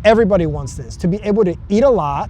everybody wants this, to be able to eat a lot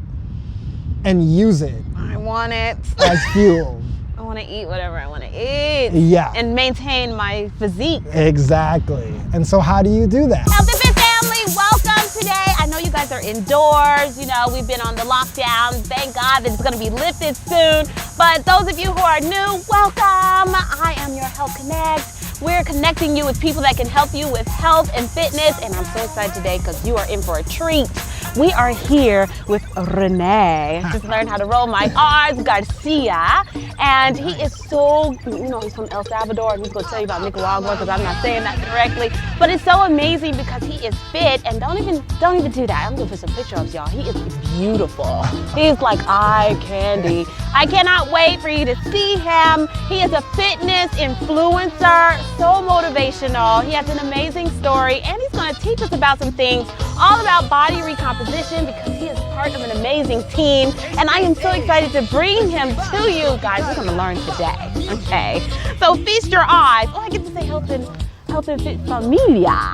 and use it. I want it. As fuel. I want to eat whatever I want to eat. Yeah. And maintain my physique. Exactly. And so how do you do that? Healthy Fit family, welcome today. I know you guys are indoors. You know, we've been on the lockdown. Thank God that it's going to be lifted soon. But those of you who are new, welcome. I am your Health Connect. We're connecting you with people that can help you with health and fitness. And I'm so excited today because you are in for a treat. We are here with Rene. Just learned how to roll my R's Garcia. And he is so, you know, he's from El Salvador, and he's gonna tell you about Nicaragua because I'm not saying that correctly. But it's so amazing because he is fit, and don't even do that. I'm gonna put some pictures of y'all. He is beautiful. He's like eye candy. I cannot wait for you to see him. He is a fitness influencer, so motivational. He has an amazing story, and he's gonna teach us about some things all about body recomposition because he is part of an amazing team, and I am so excited to bring him to you guys. We're gonna learn today, okay? So feast your eyes. Oh, I get to say health and fit familia.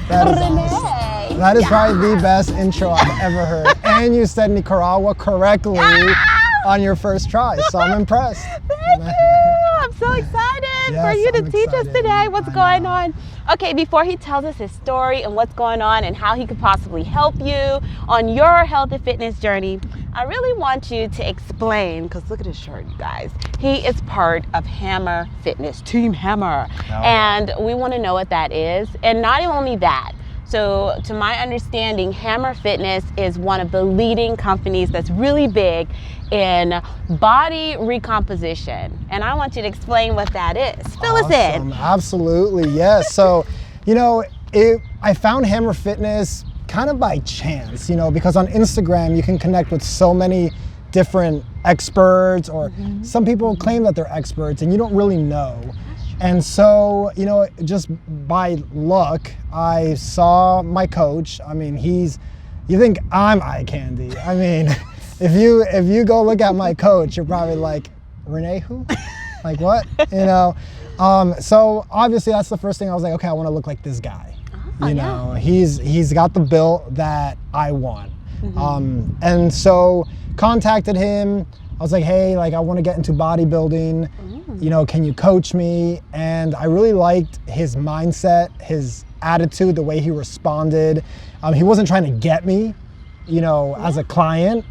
That is Renee. awesome. That is probably the best intro I've ever heard. And you said Nicaragua correctly on your first try, so I'm impressed. Thank you. I'm so excited for you to teach us today what's going on. Okay, before he tells us his story and what's going on and how he could possibly help you on your health and fitness journey, I really want you to explain, because look at his shirt, you guys. He is part of Hammer Fitness, Team Hammer. Oh. And we want to know what that is. And not only that, so to my understanding, Hammer Fitness is one of the leading companies that's really big in body recomposition. And I want you to explain what that is. Fill us in. Absolutely, yes. So, you know, I found Hammer Fitness kind of by chance, you know, because on Instagram you can connect with so many different experts, or some people claim that they're experts and you don't really know. And so, you know, just by luck, I saw my coach. I mean, you think I'm eye candy. I mean, if you go look at my coach, you're probably like, Renee who? Like what? You know? So obviously that's the first thing I was like, okay, I want to look like this guy. You know, he's got the build that I want. And so contacted him. I was like, hey, like I want to get into bodybuilding. You know, can you coach me? And I really liked his mindset, his attitude, the way he responded. He wasn't trying to get me, you know, as a client.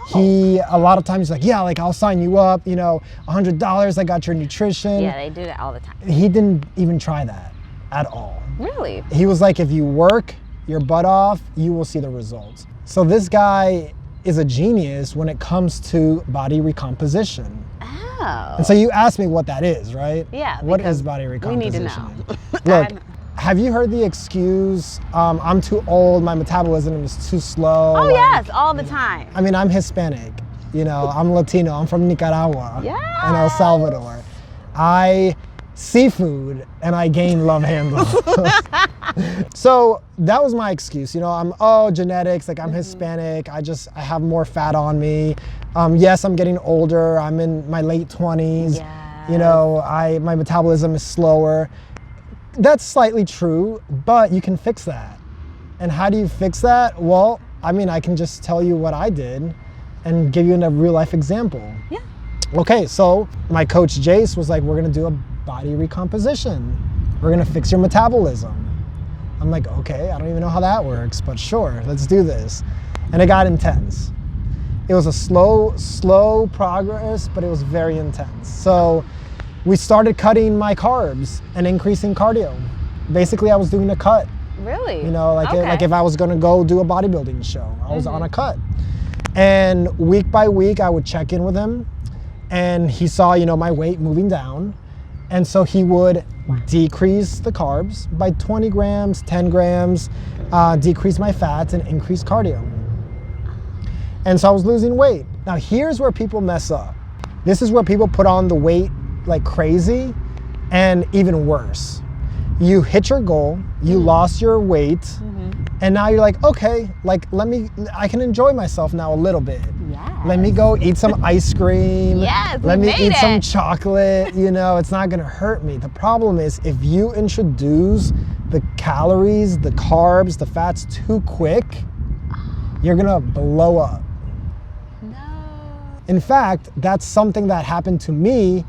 He, a lot of times he's like, yeah, like I'll sign you up, you know, $100, I got your nutrition. Yeah, they do that all the time. He didn't even try that at all. Really? He was like, if you work your butt off, you will see the results. So this guy is a genius when it comes to body recomposition. Oh. And so you asked me what that is, right? Yeah. What is body recomposition? We need to know. Look, have you heard the excuse, I'm too old, my metabolism is too slow? Oh, yes, all the time. I mean, I'm Hispanic, you know, I'm Latino, I'm from Nicaragua and El Salvador. I seafood and I gain love handles. So that was my excuse, you know, genetics, like I'm Hispanic, I have more fat on me. Yes, I'm getting older, I'm in my late 20s, you know, my metabolism is slower. That's slightly true, but you can fix that. And how do you fix that? Well, I mean, I can just tell you what I did and give you a real life example. Yeah. Okay, so my coach Jace was like, we're gonna do a body recomposition. We're gonna fix your metabolism. I'm like, okay, I don't even know how that works, but sure, let's do this. And it got intense. It was a slow progress, but it was very intense. So we started cutting my carbs and increasing cardio. Basically, I was doing a cut. Really? You know, like if I was gonna go do a bodybuilding show, I was on a cut. And week by week, I would check in with him, and he saw, you know, my weight moving down. And so he would decrease the carbs by 20 grams, 10 grams, decrease my fats and increase cardio. And so I was losing weight. Now here's where people mess up. This is where people put on the weight like crazy, and even worse. You hit your goal, you lost your weight, and now you're like, okay, like I can enjoy myself now a little bit. Yes. Let me go eat some ice cream. Yes, let me eat some chocolate, you know, it's not gonna hurt me. The problem is if you introduce the calories, the carbs, the fats too quick, you're gonna blow up. No. In fact, that's something that happened to me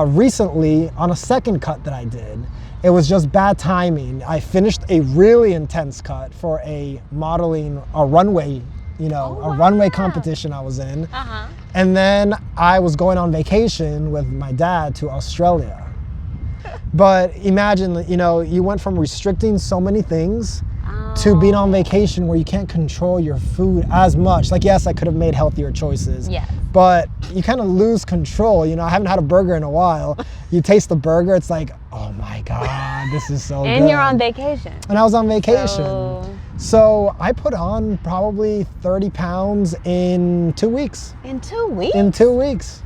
recently on a second cut that I did. It was just bad timing. I finished a really intense cut for a runway, runway competition I was in. And then I was going on vacation with my dad to Australia. But imagine, you went from restricting so many things to being on vacation where you can't control your food as much. Like, yes, I could have made healthier choices, but you kind of lose control. I haven't had a burger in a while. You taste the burger, it's like, oh my God, this is so good. And you're on vacation. And I was on vacation. So I put on probably 30 pounds in 2 weeks. In 2 weeks? In 2 weeks.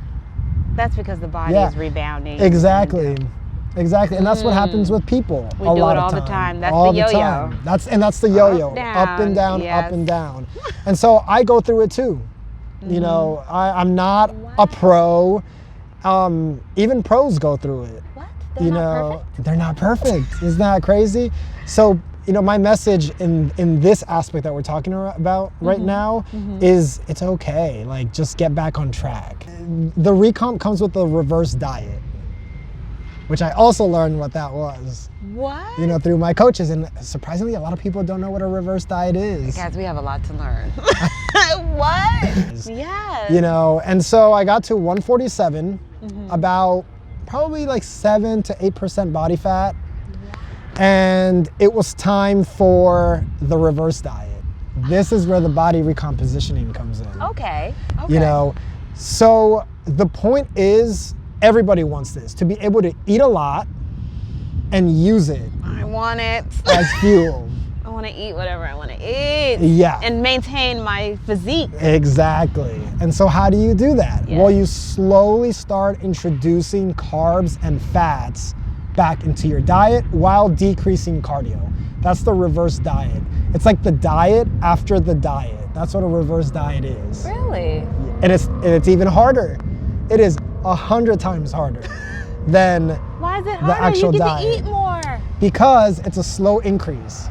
That's because the body is rebounding. Exactly. Exactly, and that's what happens with people. We do it all the time. That's the yo-yo. That's the yo-yo, up and down, up and down. And so I go through it too. I'm not a pro. Even pros go through it. What? They're not perfect? They're not perfect. Isn't that crazy? So, my message in this aspect that we're talking about right now is it's okay. Like, just get back on track. The recomp comes with the reverse diet, which I also learned what that was. What? Through my coaches, and surprisingly, a lot of people don't know what a reverse diet is. Guys, we have a lot to learn. What? Yes. And so I got to 147, about probably like 7 to 8% body fat, and it was time for the reverse diet. This is where the body recompositioning comes in. Okay. So the point is, everybody wants this, to be able to eat a lot and use it. I want it. As fuel. I want to eat whatever I want to eat. Yeah. And maintain my physique. Exactly. And so how do you do that? Yeah. Well, you slowly start introducing carbs and fats back into your diet while decreasing cardio. That's the reverse diet. It's like the diet after the diet. That's what a reverse diet is. Really? And it's even harder. It is 100 times harder than Why is it harder? the actual you get diet. to eat more. Because it's a slow increase.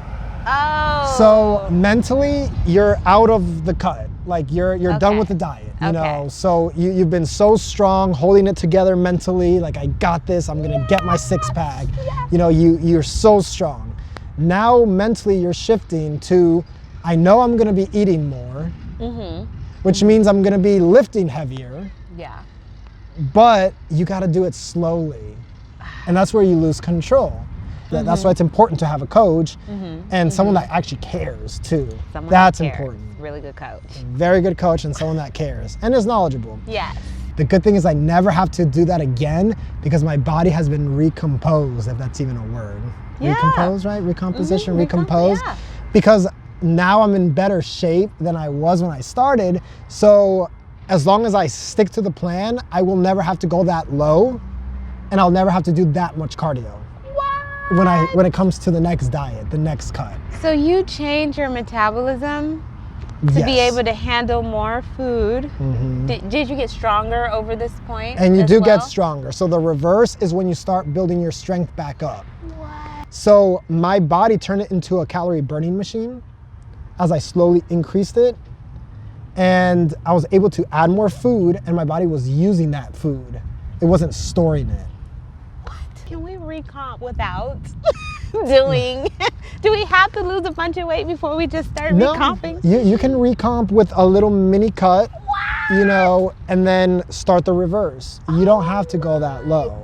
Oh. So mentally, you're out of the cut. Like you're done with the diet. So you've been so strong, holding it together mentally. Like, I got this. I'm gonna get my six pack. You're so strong. Now mentally, you're shifting to, I know I'm gonna be eating more, which means I'm gonna be lifting heavier. Yeah. But you got to do it slowly, and that's where you lose control. That's why it's important to have a coach and someone that actually cares too. That's important. Really good coach. Very good coach and someone that cares and is knowledgeable. Yes. The good thing is I never have to do that again because my body has been recomposed, if that's even a word. Yeah. Recompose, right? Recomposition, recompose. Yeah. Because now I'm in better shape than I was when I started. So as long as I stick to the plan, I will never have to go that low, and I'll never have to do that much cardio. What? When it comes to the next diet, the next cut. So you change your metabolism to be able to handle more food. Did you get stronger over this point? And you do get stronger. So the reverse is when you start building your strength back up. What? So my body turned it into a calorie burning machine as I slowly increased it. And I was able to add more food, and my body was using that food. It wasn't storing it. What? Can we recomp without doing? Do we have to lose a bunch of weight before we just start recomping? You can recomp with a little mini cut, and then start the reverse. You don't have to go that low.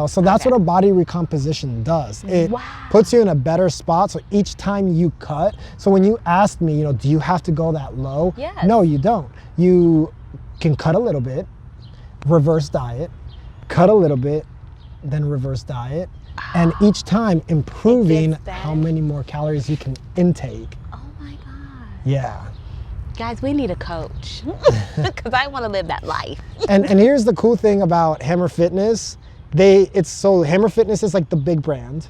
So that's what a body recomposition does. It puts you in a better spot. So each time you cut, so when you asked me, do you have to go that low? Yes. No, you don't. You can cut a little bit, reverse diet, cut a little bit, then reverse diet, and each time improving how many more calories you can intake. Oh my God. Yeah. Guys, we need a coach because I want to live that life. and here's the cool thing about Hammer Fitness. Hammer Fitness is like the big brand.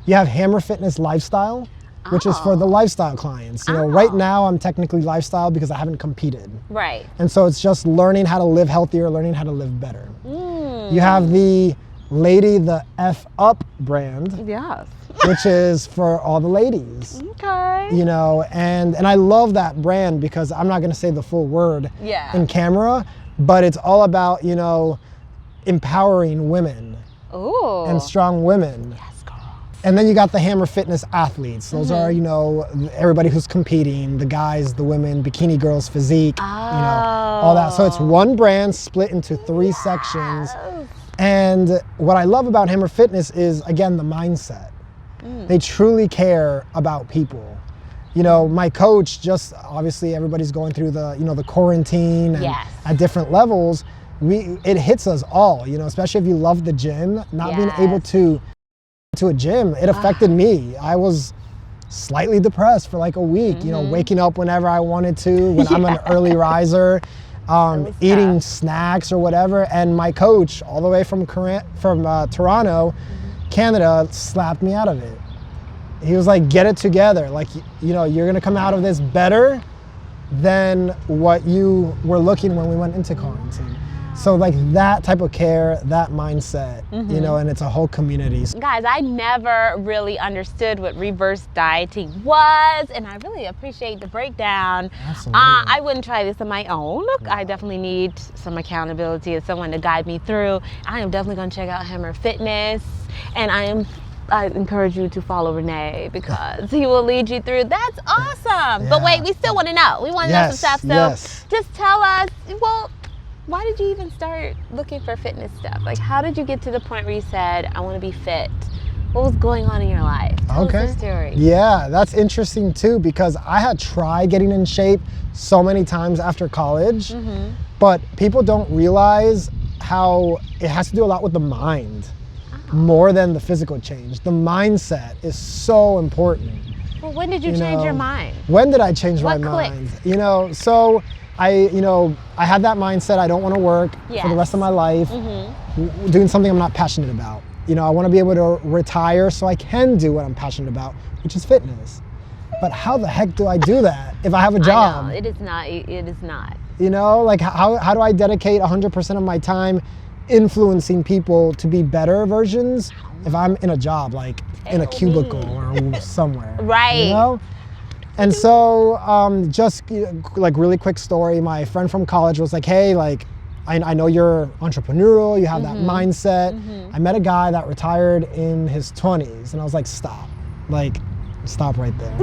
You have Hammer Fitness Lifestyle, which is for the lifestyle clients. Right now I'm technically lifestyle because I haven't competed. Right. And so it's just learning how to live healthier, learning how to live better. You have the Lady the F Up brand. Yes. which is for all the ladies. Okay. You know, and I love that brand because I'm not gonna say the full word in camera, but it's all about, you know, empowering women and strong women. Yes, girl. And then you got the Hammer Fitness athletes. Those are, you know, everybody who's competing, the guys, the women, bikini girls, physique, you know, all that. So it's one brand split into 3 sections. And what I love about Hammer Fitness is, again, the mindset. They truly care about people. You know, my coach, just obviously everybody's going through the, you know, the quarantine and at different levels. It hits us all, you know, especially if you love the gym, not being able to a gym, it affected me. I was slightly depressed for like a week, you know, waking up whenever I wanted to, when I'm an early riser, eating snacks or whatever. And my coach, all the way from Toronto, Canada, slapped me out of it. He was like, get it together. Like, you know, you're gonna come out of this better than what you were looking when we went into quarantine. So like that type of care, that mindset, you know, and it's a whole community. Guys, I never really understood what reverse dieting was, and I really appreciate the breakdown. Absolutely. I wouldn't try this on my own. Look, I definitely need some accountability and someone to guide me through. I am definitely gonna check out Hammer Fitness, and I encourage you to follow Renee because he will lead you through. That's awesome. But wait, we still want to know. We want to know some stuff. So just tell us, well, why did you even start looking for fitness stuff? Like, how did you get to the point where you said, I want to be fit? What was going on in your life? Tell us the story. Yeah, that's interesting too, because I had tried getting in shape so many times after college, but people don't realize how it has to do a lot with the mind, more than the physical change. The mindset is so important. Well, when did you change your mind? When did I change my mind? You know, so I had that mindset. I don't want to work for the rest of my life doing something I'm not passionate about. You know, I want to be able to retire so I can do what I'm passionate about, which is fitness. But how the heck do I do that if I have a job? I know, it is not. It is not. You know, like how do I dedicate 100% of my time influencing people to be better versions if I'm in a job, like in a cubicle or somewhere? Right. You know? And so, just like really quick story, my friend from college was like, hey, like, I know you're entrepreneurial, you have that mindset. I met a guy that retired in his 20s, and I was like, stop right there.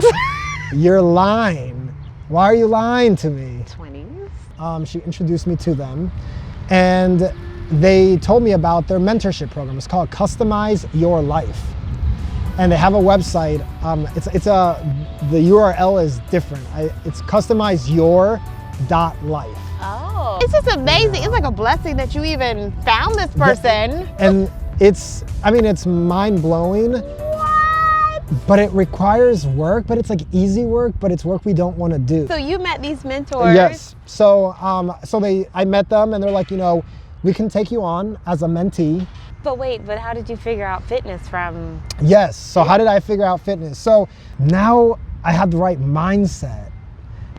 You're lying. Why are you lying to me? 20s? She introduced me to them, and they told me about their mentorship program. It's called Customize Your Life. And they have a website. The URL is different. It's customizeyour.life. Oh, it's just amazing. It's like a blessing that you even found this person. And it's mind blowing. What? But it requires work. But it's like easy work. But it's work we don't want to do. So you met these mentors. Yes. So I met them, and they're like, you know, we can take you on as a mentee. But wait, but how did you figure out fitness from? Yes, so how did I figure out fitness? So now I had the right mindset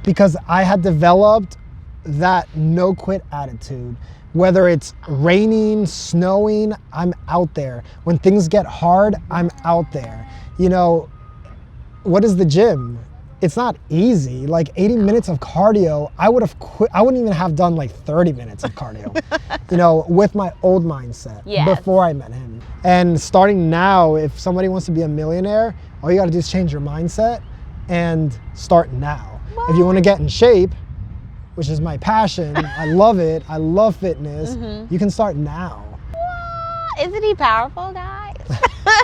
because I had developed that no quit attitude. Whether it's raining, snowing, I'm out there. When things get hard, I'm out there. You know, what is the gym? It's not easy. Like 80 minutes of cardio, I would have quit. I wouldn't even have done like 30 minutes of cardio, you know, with my old mindset before I met him. And starting now, if somebody wants to be a millionaire, all you got to do is change your mindset and start now. What? If you want to get in shape, which is my passion, I love it. I love fitness. You can start now. What? Isn't he powerful, guys?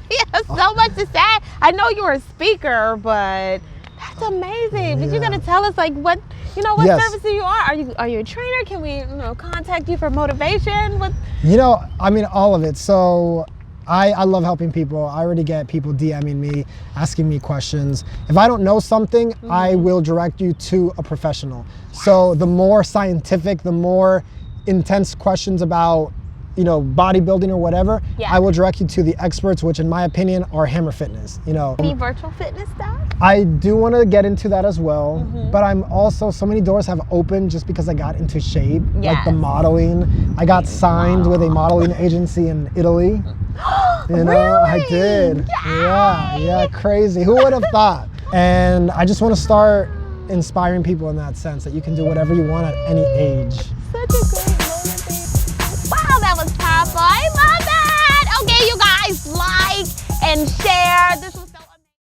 He has so much to say. I know you're a speaker, but that's amazing. But you're gonna tell us like what services you are. Are you a trainer? Can we contact you for motivation? What? You know, I mean all of it. So I love helping people. I already get people DMing me, asking me questions. If I don't know something, I will direct you to a professional. So the more scientific, the more intense questions about bodybuilding or whatever, I will direct you to the experts, which in my opinion are Hammer Fitness. Any virtual fitness stuff? I do want to get into that as well, but I'm also, so many doors have opened just because I got into shape, like the modeling. I got signed with a modeling agency in Italy. You know, I Really? did. Yeah, Yay! yeah, crazy. Who would have thought? And I just want to start inspiring people in that sense, that you can do whatever you want at any age. Such a great motivation.